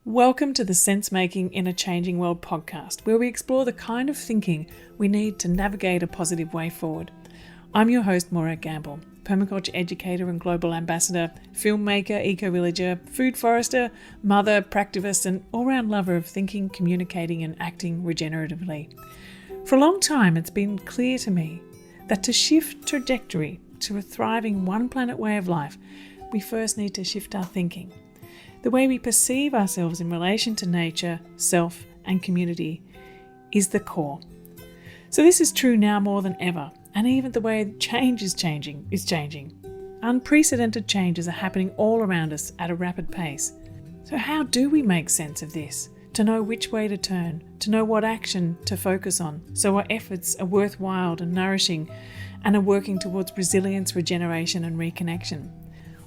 Welcome to the Sense Making in a Changing World podcast, where we explore the kind of thinking we need to navigate a positive way forward. I'm your host, Morag, permaculture educator and global ambassador, filmmaker, eco-villager, food forester, mother, practivist, and all-round lover of thinking, communicating, and acting regeneratively. For a long time, it's been clear to me that to shift trajectory to a thriving one-planet way of life, we first need to shift our thinking. The way we perceive ourselves in relation to nature, self, and community is the core. So this is true now more than ever, and even the way change is changing. Unprecedented changes are happening all around us at a rapid pace. So how do we make sense of this? To know which way to turn, to know what action to focus on, so our efforts are worthwhile and nourishing and are working towards resilience, regeneration, and reconnection.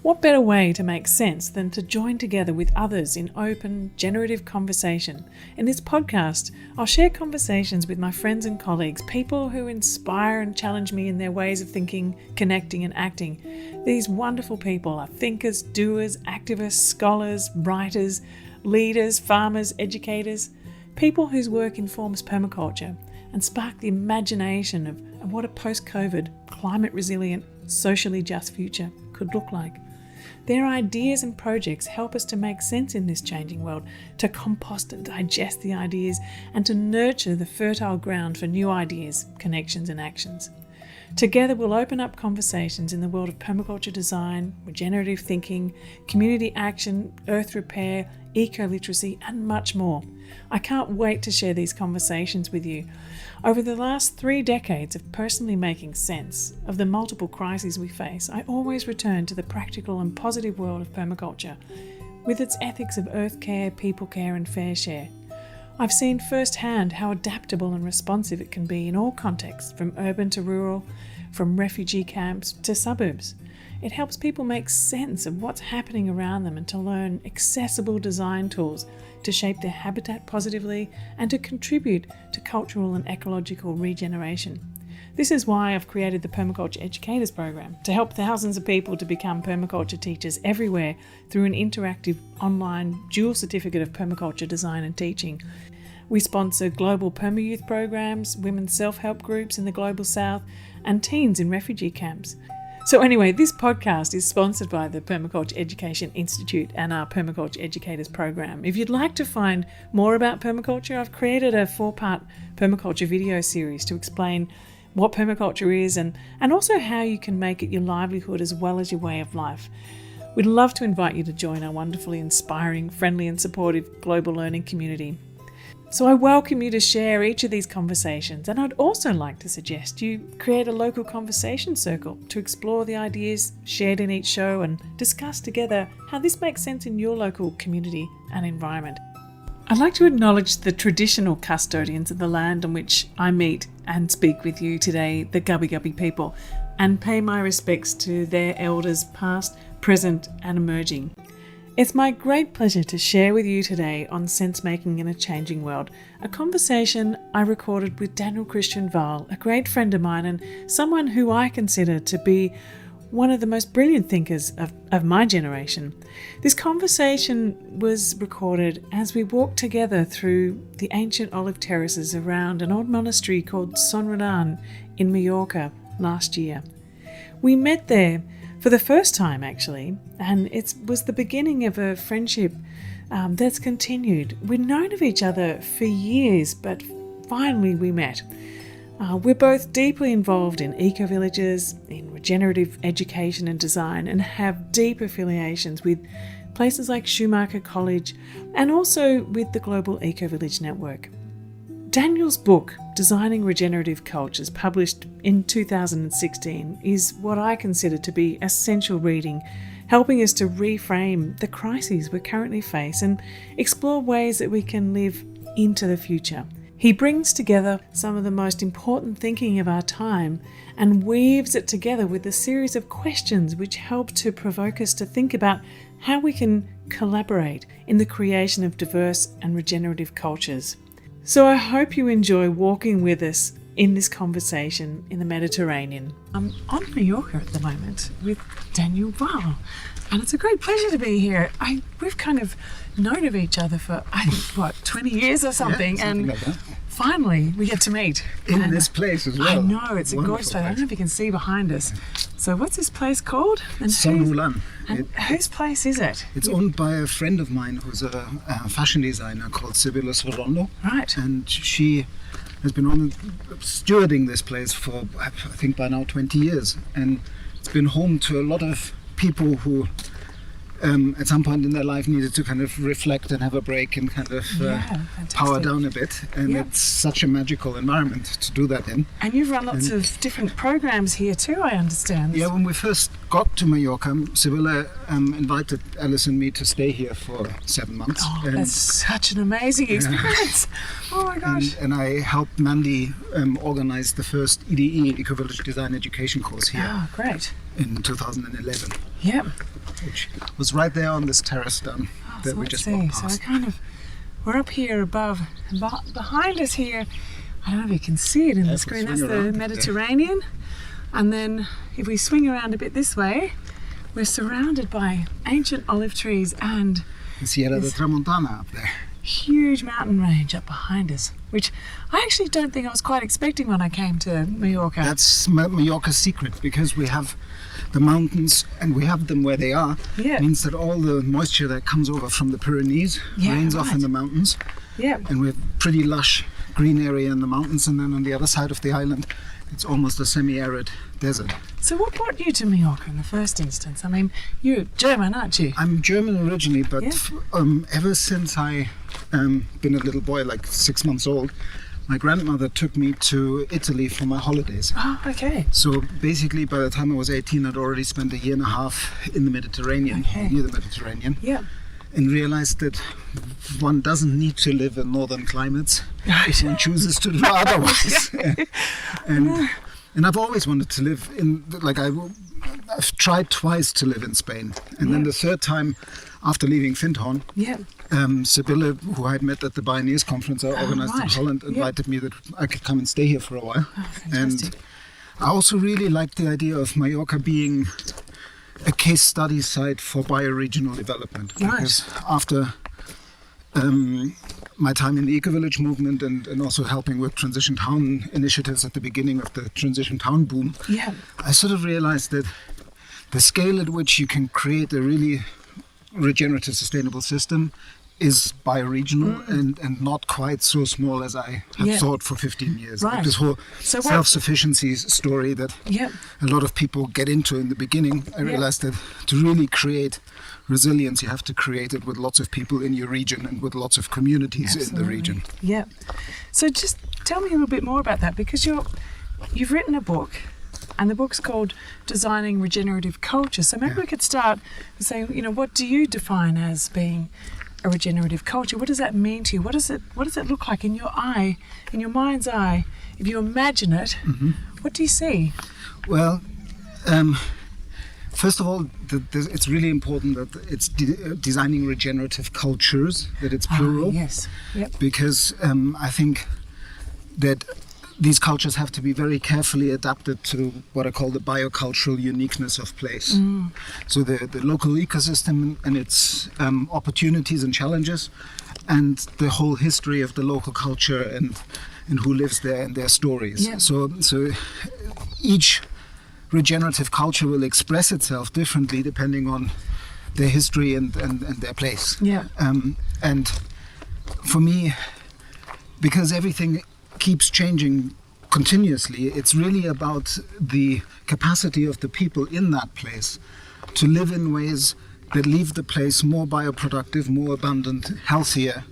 What better way to make sense than to join together with others in open, generative conversation? In this podcast, I'll share conversations with my friends and colleagues, people who inspire and challenge me in their ways of thinking, connecting, and acting. These wonderful people are thinkers, doers, activists, scholars, writers, leaders, farmers, educators, people whose work informs permaculture and spark the imagination of what a post-COVID, climate-resilient, socially just future could look like. Their ideas and projects help us to make sense in this changing world, to compost and digest the ideas, and to nurture the fertile ground for new ideas, connections, and actions. Together, we'll open up conversations in the world of permaculture design, regenerative thinking, community action, earth repair, eco-literacy, and much more. I can't wait to share these conversations with you. Over the last 3 decades of personally making sense of the multiple crises we face, I always return to the practical and positive world of permaculture, with its ethics of earth care, people care, and fair share. I've seen firsthand how adaptable and responsive it can be in all contexts, from urban to rural, from refugee camps to suburbs. It helps people make sense of what's happening around them and to learn accessible design tools to shape their habitat positively and to contribute to cultural and ecological regeneration. This is why I've created the Permaculture Educators program, to help thousands of people to become permaculture teachers everywhere through an interactive online dual certificate of permaculture design and teaching. We sponsor global perma-youth programs, women's self-help groups in the Global South, and teens in refugee camps. So anyway, this podcast is sponsored by the Permaculture Education Institute and our Permaculture Educators program. If you'd like to find more about permaculture, I've created a 4-part permaculture video series to explain what permaculture is and also how you can make it your livelihood as well as your way of life. We'd love to invite you to join our wonderfully inspiring, friendly and supportive global learning community. So I welcome you to share each of these conversations, and I'd also like to suggest you create a local conversation circle to explore the ideas shared in each show and discuss together how this makes sense in your local community and environment. I'd like to acknowledge the traditional custodians of the land on which I meet and speak with you today, the Gubbi Gubbi people, and pay my respects to their elders past, present and emerging. It's my great pleasure to share with you today on Sense Making in a Changing World, a conversation I recorded with Daniel Christian Wahl, a great friend of mine and someone who I consider to be one of the most brilliant thinkers of my generation. This conversation was recorded as we walked together through the ancient olive terraces around an old monastery called Rullan in Mallorca last year. We met there for the first time, actually, and it was the beginning of a friendship that's continued. We'd known of each other for years, but finally we met. We're both deeply involved in eco-villages, in regenerative education and design, and have deep affiliations with places like Schumacher College and also with the global Ecovillage network. Daniel's book, Designing Regenerative Cultures, published in 2016, is what I consider to be essential reading, helping us to reframe the crises we currently face and explore ways that we can live into the future. He brings together some of the most important thinking of our time and weaves it together with a series of questions which help to provoke us to think about how we can collaborate in the creation of diverse and regenerative cultures. So I hope you enjoy walking with us in this conversation in the Mediterranean. I'm on Mallorca at the moment with Daniel Wahl. And it's a great pleasure to be here. We've kind of known of each other for, I think, 20 years or something. Yeah, something like that. Finally, we get to meet. In this place as well. I know, it's a gorgeous place. I don't know if you can see behind us. So what's this place called? It's Rullan. And whose place is it? It's owned by a friend of mine who's a fashion designer called Sibylle Sorrondo. Right. And she has been stewarding this place for, I think, by now 20 years. And it's been home to a lot of people who at some point in their life needed to kind of reflect and have a break and kind of power down a bit. And it's such a magical environment to do that in. And you've run lots of different programs here too, I understand. Yeah, when we first got to Mallorca, Sibylle invited Alice and me to stay here for 7 months. Oh, that's such an amazing experience. Oh my gosh. And I helped Mandy organize the first EDE, Ecovillage Design Education course here. Oh, great. In 2011. Yep. Which was right there on this terrace down that we just walked past. So we're up here above, and behind us here, I don't know if you can see it in the screen, that's the Mediterranean. And then if we swing around a bit this way, we're surrounded by ancient olive trees and Sierra de Tramontana up there. Huge mountain range up behind us, which I actually don't think I was quite expecting when I came to Mallorca. That's Mallorca's secret, because we have the mountains and we have them where they are. It means that all the moisture that comes over from the Pyrenees rains off in the mountains. And we have pretty lush green area in the mountains, and then on the other side of the island it's almost a semi-arid desert. So what brought you to Mallorca in the first instance? I mean, you're German, aren't you? I'm German originally, but ever since I been a little boy, like 6 months old, my grandmother took me to Italy for my holidays. Oh, okay. So basically, by the time I was 18, I'd already spent 1.5 years in the Mediterranean, near the Mediterranean, and realized that one doesn't need to live in northern climates if one chooses to do otherwise. And I've always wanted to live in, I've tried twice to live in Spain, and then the third time, after leaving Findhorn, Sibylle, who I had met at the Bioneers conference I organized in Holland, invited me that I could come and stay here for a while. And I also really liked the idea of Mallorca being a case study site for bioregional development. Because after my time in the Ecovillage movement and also helping with transition town initiatives at the beginning of the transition town boom, I sort of realized that the scale at which you can create a really regenerative sustainable system is bioregional and not quite so small as I had thought for 15 years. Like this whole self-sufficiency story that a lot of people get into in the beginning, I realized that to really create resilience, you have to create it with lots of people in your region and with lots of communities in the region. So just tell me a little bit more about that, because you've written a book, and the book's called Designing Regenerative Cultures. So maybe we could start with saying, what do you define as being a regenerative culture? What does that mean to you? What does it look like in your eye, in your mind's eye? If you imagine it, what do you see? Well, first of all, it's really important that it's designing regenerative cultures, that it's plural. Because I think that these cultures have to be very carefully adapted to what I call the biocultural uniqueness of place. So the local ecosystem and its opportunities and challenges, and the whole history of the local culture and who lives there and their stories. So each regenerative culture will express itself differently depending on their history and their place. And for me, because everything keeps changing continuously, it's really about the capacity of the people in that place to live in ways that leave the place more bioproductive, more abundant, healthier,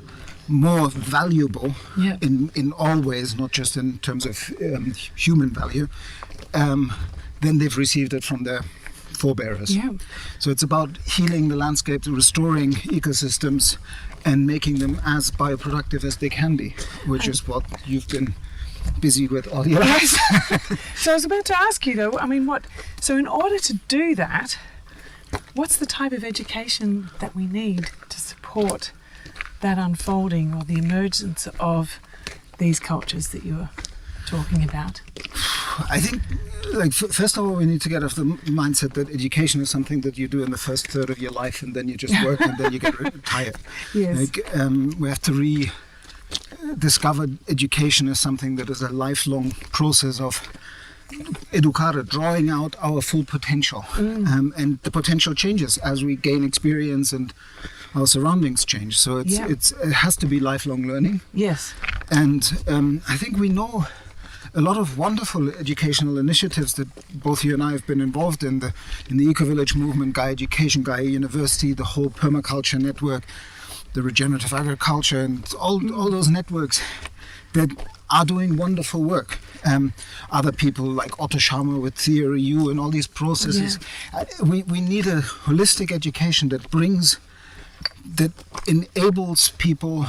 more valuable in all ways, not just in terms of human value, than they've received it from their forebearers. So it's about healing the landscape, restoring ecosystems, and making them as bioproductive as they can be, which is what you've been busy with all your life. So I was about to ask you though, so in order to do that, what's the type of education that we need to support that unfolding or the emergence of these cultures that you're talking about? I think, like, first of all, we need to get off the mindset that education is something that you do in the first third of your life, and then you just work, and then you get retired. Yes. Like, we have to rediscover education as something that is a lifelong process of educare, drawing out our full potential. And the potential changes as we gain experience and our surroundings change. So it has to be lifelong learning. Yes. And I think we know a lot of wonderful educational initiatives that both you and I have been involved in the Ecovillage movement, Gaia Education, Gaia University, the whole Permaculture network, the Regenerative Agriculture, and all those networks that are doing wonderful work. Other people like Otto Scharmer with Theory U and all these processes. We need a holistic education that enables people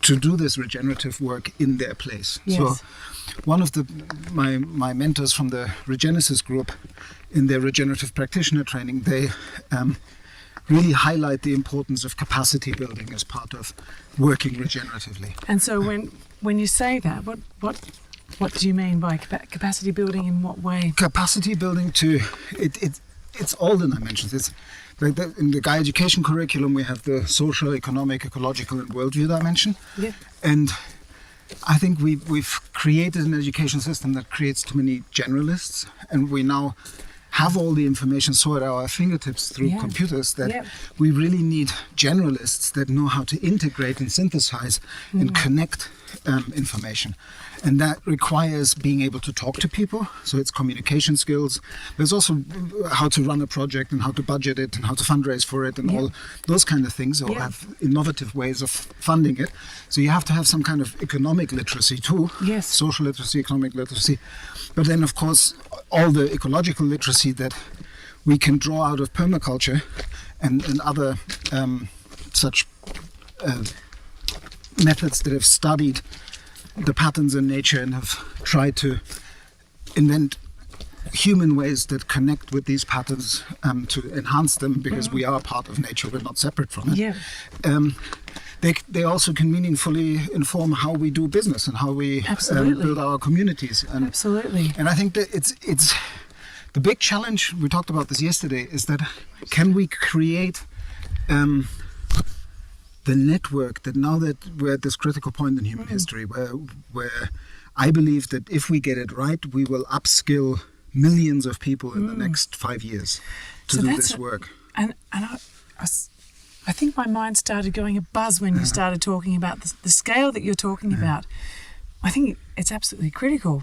to do this regenerative work in their place. Yes. So one of my mentors from the Regenesis group in their regenerative practitioner training, they really highlight the importance of capacity building as part of working regeneratively. And so when you say that, what do you mean by capacity building? In what way? Capacity building it's all the dimensions. It's like in the Gaia Education curriculum, we have the social, economic, ecological, and worldview dimension. Yeah. And I think we've created an education system that creates too many generalists, and we now have all the information stored at our fingertips through computers that we really need generalists that know how to integrate and synthesize and connect information. And that requires being able to talk to people. So it's communication skills. There's also how to run a project and how to budget it and how to fundraise for it and all those kind of things, or have innovative ways of funding it. So you have to have some kind of economic literacy too. Yes. Social literacy, economic literacy. But then, of course, all the ecological literacy that we can draw out of permaculture and other such methods that have studied the patterns in nature and have tried to invent human ways that connect with these patterns to enhance them, because we are part of nature, we're not separate from it. They also can meaningfully inform how we do business and how we build our communities. And I think that it's the big challenge, we talked about this yesterday, is that can we create the network that now that we're at this critical point in human history where I believe that if we get it right, we will upskill millions of people in the next 5 years to do this work. And I think my mind started going a buzz when you started talking about the scale that you're talking about. I think it's absolutely critical,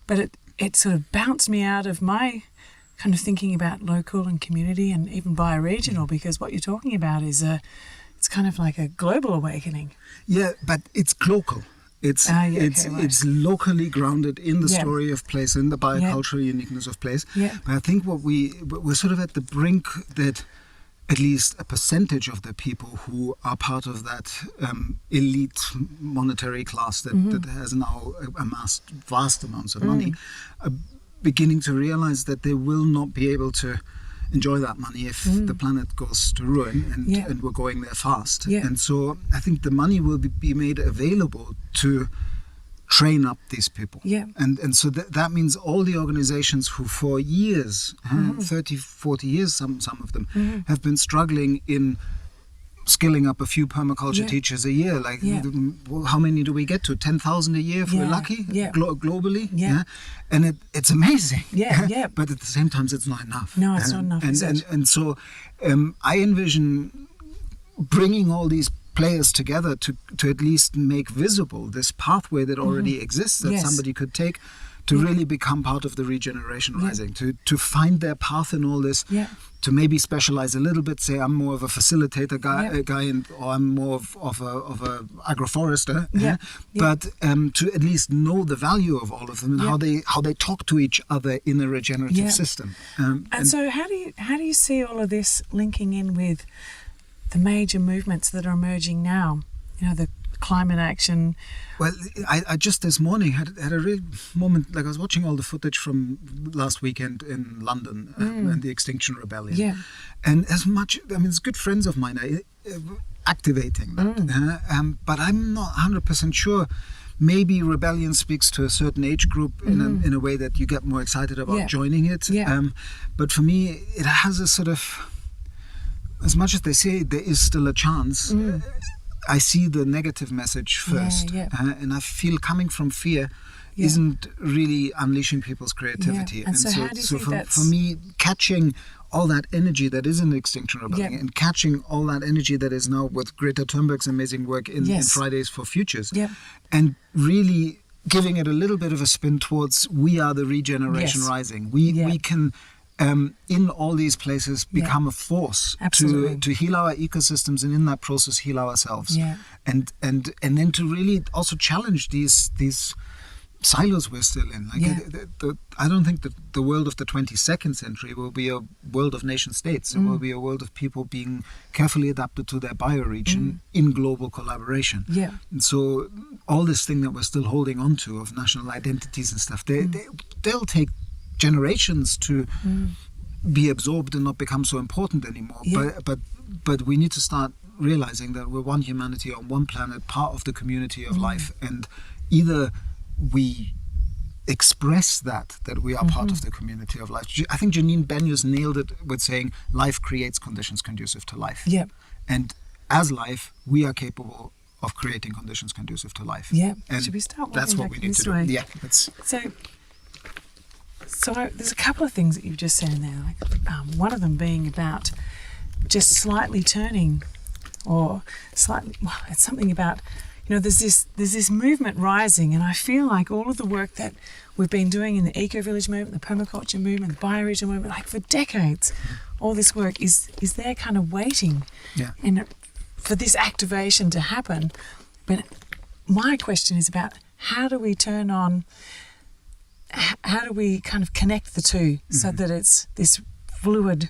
but it sort of bounced me out of my kind of thinking about local and community and even bioregional, because what you're talking about is it's kind of like a global awakening. Yeah, but it's local. It's locally grounded in the story of place, in the biocultural uniqueness of place. Yeah. But I think we're sort of at the brink that at least a percentage of the people who are part of that elite monetary class that has now amassed vast amounts of money are beginning to realize that they will not be able to enjoy that money if the planet goes to ruin, and we're going there fast. And so I think the money will be made available to train up these people. And so that means all the organizations who for years, 30, 40 years, some of them, have been struggling in skilling up a few permaculture teachers a year. Like, how many do we get to? 10,000 a year if we're lucky, globally. And it's amazing. But at the same time, it's not enough. No, it's not enough. And so I envision bringing all these players together to at least make visible this pathway that already exists, that somebody could take to really become part of the regeneration rising, to find their path in all this, to maybe specialize a little bit, say I'm more of a facilitator guy, or I'm more of a agroforester, but to at least know the value of all of them and how they talk to each other in a regenerative system. And so how do you see all of this linking in with the major movements that are emerging now? You know, the climate action. Well, I just this morning had a real moment, like I was watching all the footage from last weekend in London and the Extinction Rebellion. And as much, I mean, it's good friends of mine are activating that, but I'm not 100% sure maybe rebellion speaks to a certain age group in a way that you get more excited about joining it. But for me, it has a sort of, as much as they say there is still a chance, I see the negative message first. And I feel coming from fear isn't really unleashing people's creativity. And so how do you think for me, catching all that energy that is in Extinction Rebellion and catching all that energy that is now with Greta Thunberg's amazing work in Fridays for Futures and really giving it a little bit of a spin towards we are the regeneration rising. We can in all these places become a force to heal our ecosystems, and in that process heal ourselves. And then to really also challenge these silos we're still in. I don't think that the world of the 22nd century will be a world of nation states. It will be a world of people being carefully adapted to their bioregion in global collaboration. And so all this thing that we're still holding on to of national identities and stuff, they'll take generations to be absorbed and not become so important anymore. But we need to start realizing that we're one humanity on one planet, part of the community of life, and either we express that we are part of the community of life. I think Janine Benyus nailed it with saying life creates conditions conducive to life. And as life, we are capable of creating conditions conducive to life. And should we start? That's what we need to do. So there's a couple of things that you've just said in there. One of them being about just slightly turning, or slightly. Well, it's something about. There's this movement rising, and I feel like all of the work that we've been doing in the Ecovillage movement, the Permaculture movement, the bioregion movement, like for decades, all this work is there kind of waiting and for this activation to happen. But my question is about how do we turn on, how do we kind of connect the two so that it's this fluid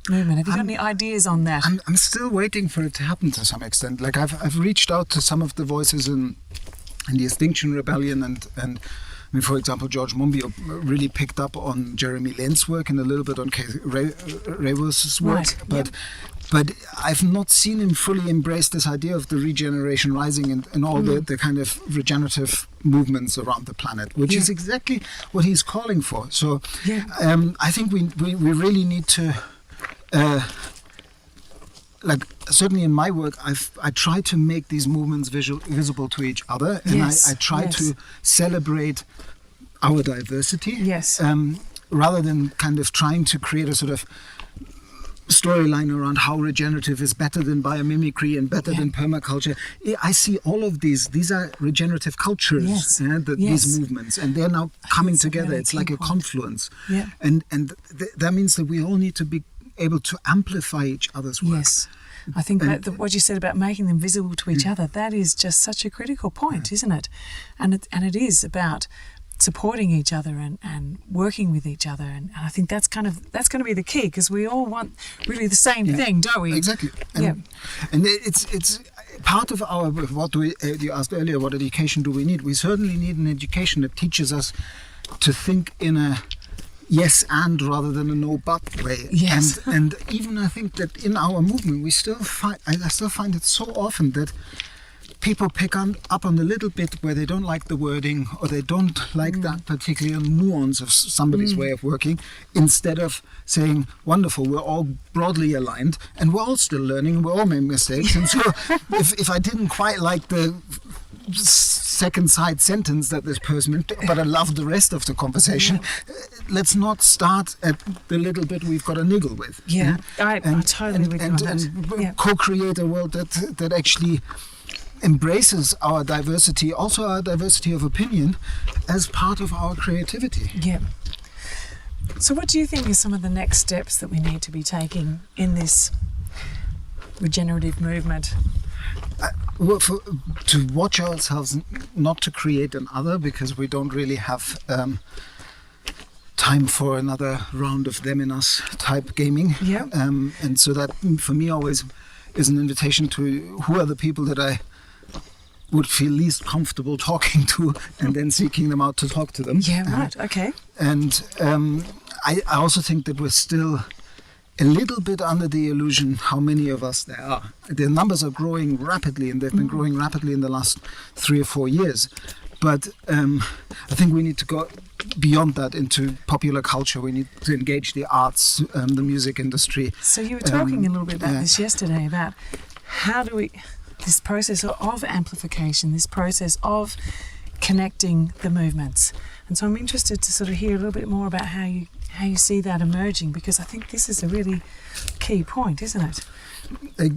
movement? Have you got any ideas on that? I'm still waiting for it to happen to some extent. Like I've reached out to some of the voices in the Extinction Rebellion, and I mean, for example, George Monbiot really picked up on Jeremy Linn's work and a little bit on Keith Raworth's work, but I've not seen him fully embrace this idea of the regeneration rising and all the kind of regenerative movements around the planet, which is exactly what he's calling for. So I think we really need to. Certainly in my work, I try to make these movements visible to each other, and I try to celebrate our diversity, rather than kind of trying to create a sort of storyline around how regenerative is better than biomimicry and better than permaculture. I see all of these are regenerative cultures, these movements, and they're now coming together. Really it's like a confluence, and that means that we all need to be able to amplify each other's work. I think that what you said about making them visible to each other, that is just such a critical point, isn't it? And it is about supporting each other and working with each other, and I think that's going to be the key, because we all want really the same thing, don't we? Exactly. And it's part of our, what do we, you asked earlier, what education do we need? We certainly need an education that teaches us to think in a yes and rather than a no but way. And even I think that in our movement I still find it so often that people pick up on the little bit where they don't like the wording, or they don't like that particular nuance of somebody's way of working, instead of saying, wonderful, we're all broadly aligned and we're all still learning, we're all making mistakes. And so if I didn't quite like the second side sentence that this person, but I love the rest of the conversation, let's not start at the little bit we've got to niggle with. I totally agree with that. And co-create a world that actually embraces our diversity, also our diversity of opinion, as part of our creativity. So what do you think are some of the next steps that we need to be taking in this regenerative movement? To watch ourselves not to create an other, because we don't really have time for another round of them in us type gaming. And so that for me always is an invitation to who are the people that I would feel least comfortable talking to, and then seeking them out to talk to them. Okay. And I also think that we're still a little bit under the illusion how many of us there are. The numbers are growing rapidly, and they've been growing rapidly in the last 3 or 4 years. But I think we need to go beyond that into popular culture. We need to engage the arts, the music industry. So you were talking a little bit about this yesterday, about how do we, this process of amplification, this process of connecting the movements. And so I'm interested to sort of hear a little bit more about how you see that emerging, because I think this is a really key point, isn't it? A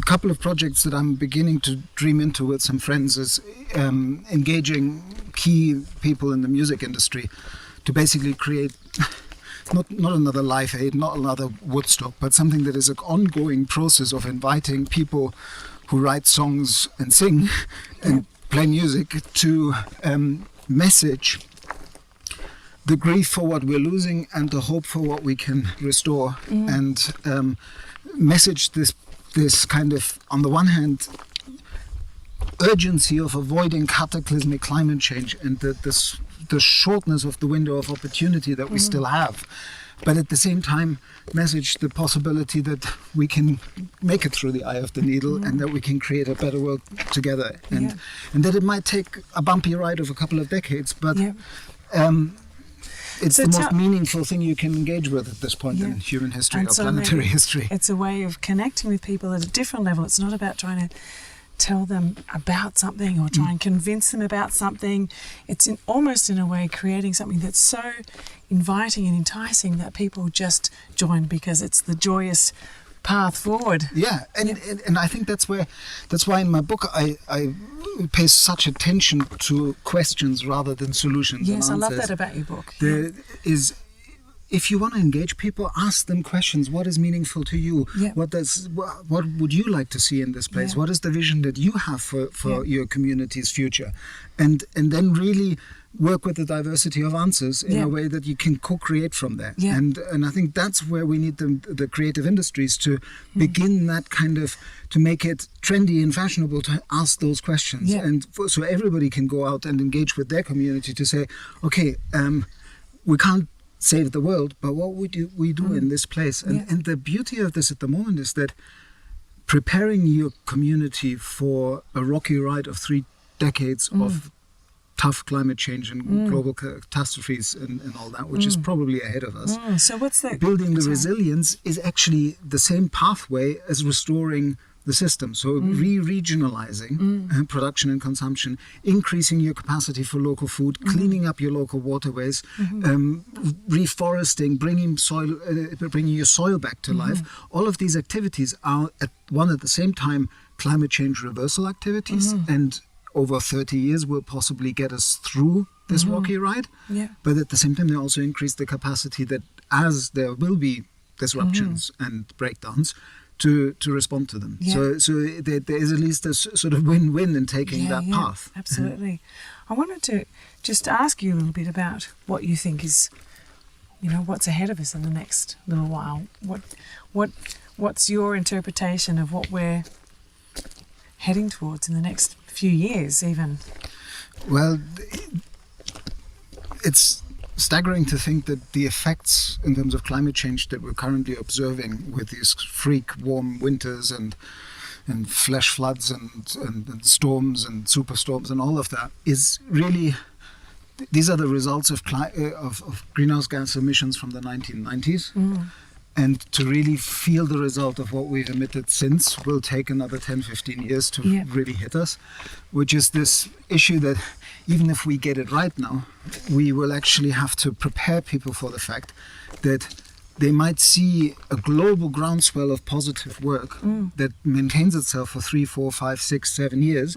couple of projects that I'm beginning to dream into with some friends is engaging key people in the music industry to basically create not another Live Aid, not another Woodstock, but something that is an ongoing process of inviting people who write songs and sing and play music to message the grief for what we're losing and the hope for what we can restore, and message this kind of, on the one hand, urgency of avoiding cataclysmic climate change and the shortness of the window of opportunity that we still have, but at the same time message the possibility that we can make it through the eye of the needle, and that we can create a better world together, and that it might take a bumpy ride of a couple of decades, but it's the most meaningful thing you can engage with at this point in human history, or planetary history. It's a way of connecting with people at a different level. It's not about trying to tell them about something or try and convince them about something. It's almost in a way creating something that's so inviting and enticing that people just join because it's the joyous path forward. Yeah, and I think that's why in my book I pay such attention to questions rather than solutions. Yes, and I love that about your book. There is, if you want to engage people, ask them questions. What is meaningful to you? Yeah. What would you like to see in this place? What is the vision that you have for your community's future? And then really work with the diversity of answers in a way that you can co-create from there. Yeah. And I think that's where we need the creative industries to begin that kind of, to make it trendy and fashionable to ask those questions. Yeah. And so everybody can go out and engage with their community to say, okay, we can't save the world, but what would we do in this place? And the beauty of this at the moment is that preparing your community for a rocky ride of 3 decades of tough climate change and global catastrophes and all that, which is probably ahead of us. So what's that? Building the resilience is actually the same pathway as restoring the system. So re-regionalizing production and consumption, increasing your capacity for local food, cleaning up your local waterways, reforesting, bringing your soil back to life. All of these activities are at the same time climate change reversal activities, and over 30 years will possibly get us through this rocky ride. Yeah. But at the same time, they also increase the capacity that, as there will be disruptions and breakdowns, to respond to them. Yeah. So there is at least a sort of win-win in taking that path. Absolutely. I wanted to just ask you a little bit about what you think is, what's ahead of us in the next little while. What's your interpretation of what we're heading towards in the next few years even? Well, it's staggering to think that the effects in terms of climate change that we're currently observing with these freak warm winters and flash floods and storms and superstorms and all of that is really, these are the results of greenhouse gas emissions from the 1990s. And to really feel the result of what we've emitted since will take another 10, 15 years to really hit us, which is this issue that even if we get it right now, we will actually have to prepare people for the fact that they might see a global groundswell of positive work that maintains itself for 3, 4, 5, 6, 7 years.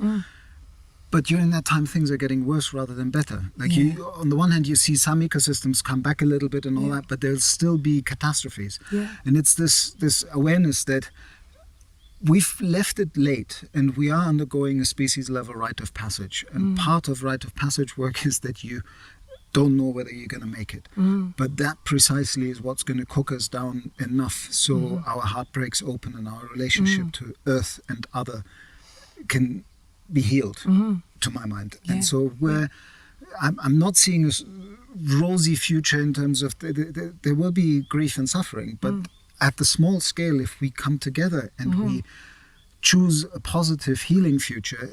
But during that time, things are getting worse rather than better. Like on the one hand, you see some ecosystems come back a little bit and all that, but there'll still be catastrophes. Yeah. And it's this awareness that we've left it late and we are undergoing a species-level rite of passage. And part of rite of passage work is that you don't know whether you're going to make it. But that precisely is what's going to cook us down enough so our heart breaks open and our relationship to Earth and other can be healed, to my mind. And so I'm not seeing a rosy future in terms of there will be grief and suffering, but at the small scale, if we come together and we choose a positive healing future,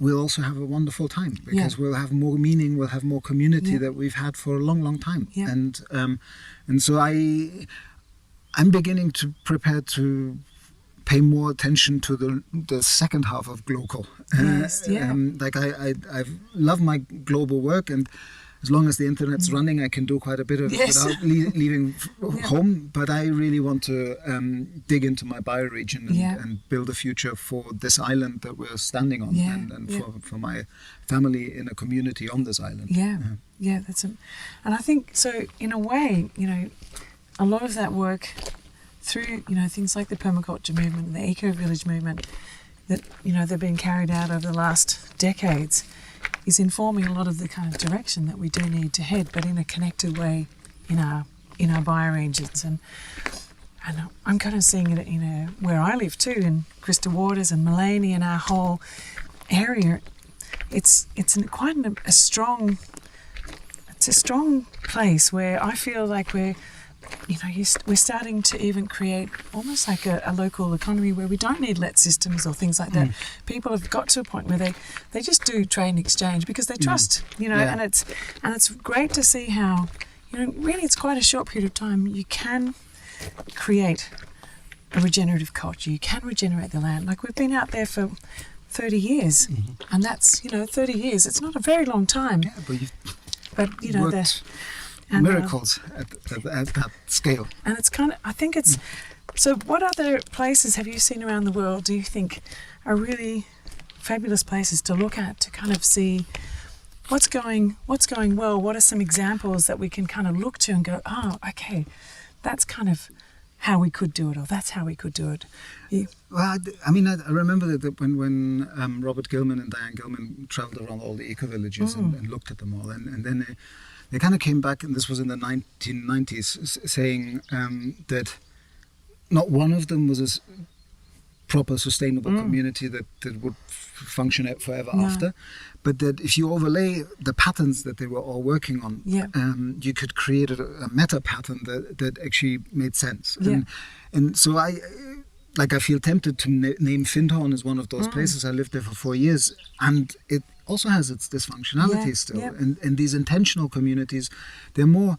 we'll also have a wonderful time, because we'll have more meaning, we'll have more community that we've had for a long, long time. And so I'm beginning to prepare to pay more attention to the second half of global. Like I love my global work, and as long as the internet's running, I can do quite a bit of it without leaving home. But I really want to dig into my bioregion and build a future for this island that we're standing on, and for my family in a community on this island. And I think so. In a way, a lot of that work through things like the permaculture movement, the Ecovillage movement, that they've been carried out over the last decades, is informing a lot of the kind of direction that we do need to head, but in a connected way in our bioregions. And I'm kind of seeing it where I live too, in Crystal Waters and Mullaney and our whole area. It's quite a strong place where I feel like we're starting to even create almost like a local economy where we don't need let systems or things like that. People have got to a point where they just do trade and exchange because they trust, and it's great to see how, really it's quite a short period of time you can create a regenerative culture. You can regenerate the land. Like, we've been out there for 30 years, and that's, 30 years. It's not a very long time. Yeah, but worked miracles at that scale. And it's kind of, I think it's, so what other places have you seen around the world do you think are really fabulous places to look at, to kind of see what's going well? What are some examples that we can kind of look to and go, oh, okay, that's kind of how we could do it, or that's how we could do it? Well, I mean, I remember that when Robert Gilman and Diane Gilman traveled around all the eco-villages and looked at them all, and then they kind of came back, and this was in the 1990s, saying that not one of them was a proper sustainable community that would function out forever after, but that if you overlay the patterns that they were all working on, you could create a meta pattern that actually made sense. And so I feel tempted to name Findhorn as one of those places. I lived there for 4 years, and it also has its dysfunctionality still. And these intentional communities, they're more,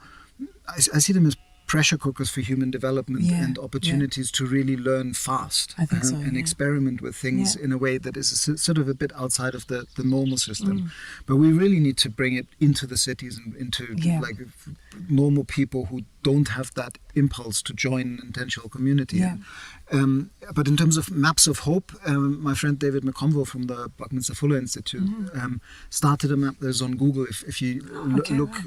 I see them as pressure cookers for human development and opportunities to really learn fast and experiment with things in a way that is sort of a bit outside of the normal system. But we really need to bring it into the cities and into like normal people who don't have that impulse to join an intentional community. But in terms of maps of hope, my friend David McConville from the Buckminster Fuller Institute started a map that's on Google. If you look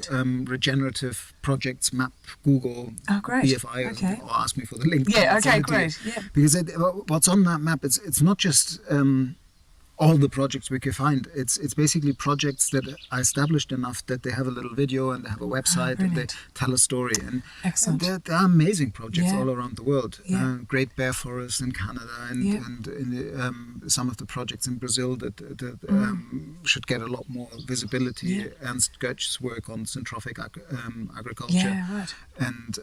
Regenerative Projects Map, Google BFI, or ask me for the link. Great. Because what's on that map, it's not just all the projects we can find. It's basically projects that are established enough that they have a little video and they have a website and they tell a story. And there are amazing projects all around the world. Great Bear Forest in Canada and some of the projects in Brazil that should get a lot more visibility. Ernst Götz's work on syntrophic agriculture. And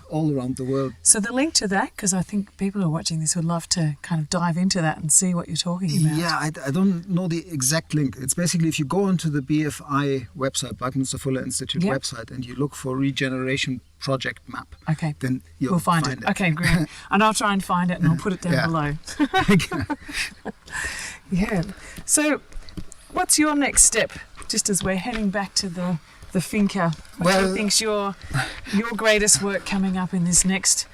all around the world. So the link to that, because I think people who are watching this would love to kind of dive into that and see what you're talking about. Yeah, I don't know the exact link. It's basically if you go onto the BFI website, Buckminster Fuller Institute website, and you look for Regeneration Project Map, then we'll find it. Okay, great. And I'll try and find it and I'll put it down below. So what's your next step, just as we're heading back to the finca? What do you think's your greatest work coming up in this next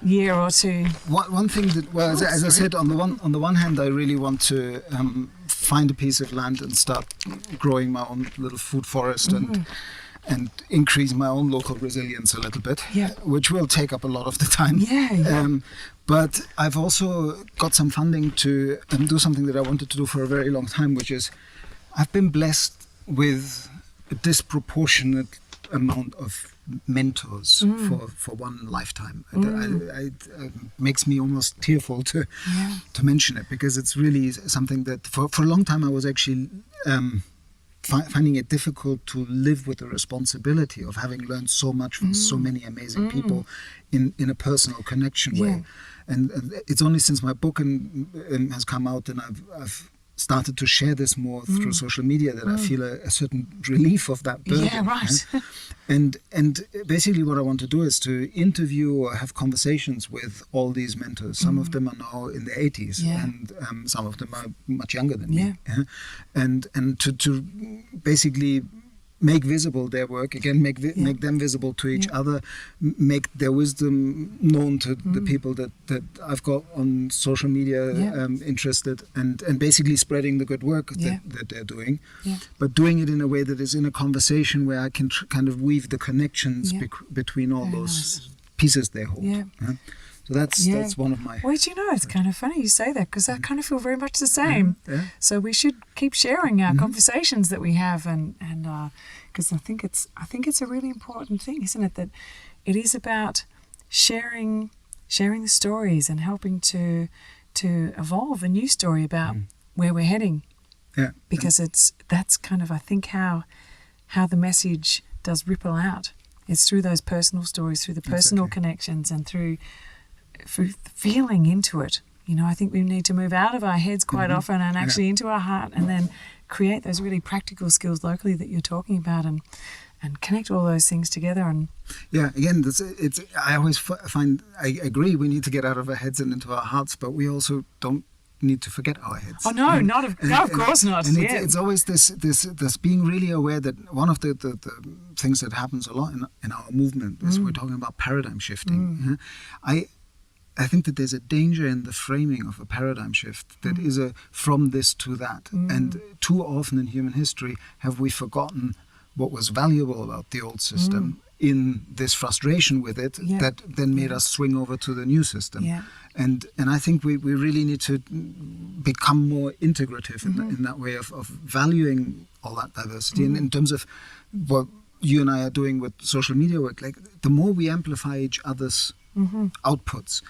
year or two? One thing that, as I said, on the one hand, I really want to find a piece of land and start growing my own little food forest and increase my own local resilience a little bit, which will take up a lot of the time. But I've also got some funding to do something that I wanted to do for a very long time, which is I've been blessed with a disproportionate amount of mentors for one lifetime. It makes me almost tearful to mention it, because it's really something that for a long time I was actually finding it difficult to live with the responsibility of having learned so much from so many amazing people in a personal connection way. And it's only since my book has come out and I've started to share this more through social media that I feel a certain relief of that burden. Yeah, right. And basically what I want to do is to interview or have conversations with all these mentors. Some of them are now in their 80s and some of them are much younger than me. Yeah? And to basically make visible their work, again, make them visible to each other, make their wisdom known to the people that I've got on social media interested, and basically spreading the good work that they're doing, but doing it in a way that is in a conversation where I can kind of weave the connections between all those pieces they hold. So that's one of my... Well, it's kind of funny you say that, because I kind of feel very much the same. So we should keep sharing our conversations that we have, and because I think it's a really important thing, isn't it? That it is about sharing the stories and helping to evolve a new story about where we're heading. Because that's kind of, I think, how the message does ripple out. It's through those personal stories, through the personal connections, and through feeling into it. I think we need to move out of our heads quite often and actually into our heart, and then create those really practical skills locally that you're talking about, and connect all those things together. And again, I always find, I agree, we need to get out of our heads and into our hearts, but we also don't need to forget our heads. Oh no, of course not. And it's always this being really aware that one of the things that happens a lot in our movement is we're talking about paradigm shifting. I think that there's a danger in the framing of a paradigm shift that is a from this to that. And too often in human history have we forgotten what was valuable about the old system in this frustration with it that then made us swing over to the new system. And I think we really need to become more integrative in that way of valuing all that diversity. And in terms of what you and I are doing with social media work, like the more we amplify each other's outputs,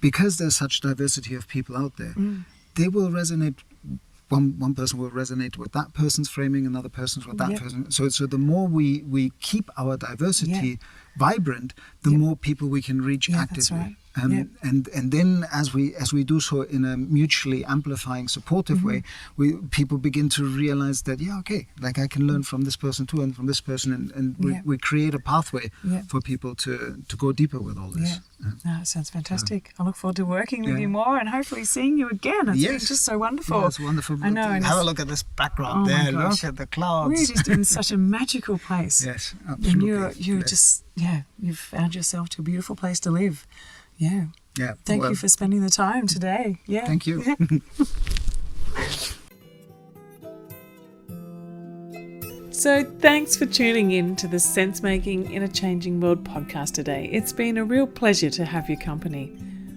because there's such diversity of people out there, they will resonate. One person will resonate with that person's framing, another person's with that person. So the more we keep our diversity vibrant, the more people we can reach actively. That's right. And then as we do so in a mutually amplifying, supportive way, people begin to realize that like I can learn from this person too, and from this person, and we create a pathway for people to go deeper with all this. That sounds fantastic. I look forward to working with you more and hopefully seeing you again. It's been just so wonderful. It's wonderful. I know. Have a look at this background there. Look at the clouds. We're just in such a magical place. Yes, absolutely. And you're just you've found yourself to a beautiful place to live. Thank you for spending the time today. Thank you. So thanks for tuning in to the Sense Making in a Changing World podcast today. It's been a real pleasure to have your company.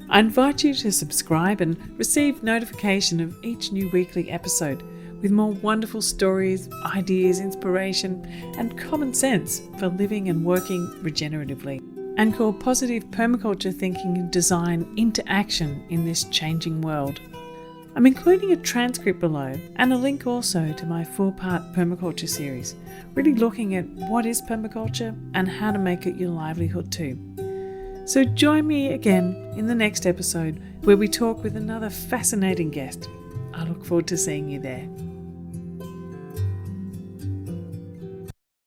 I invite you to subscribe and receive notification of each new weekly episode with more wonderful stories, ideas, inspiration, and common sense for living and working regeneratively. And call positive permaculture thinking and design into action in this changing world. I'm including a transcript below and a link also to my 4-part permaculture series, really looking at what is permaculture and how to make it your livelihood too. So join me again in the next episode where we talk with another fascinating guest. I look forward to seeing you there.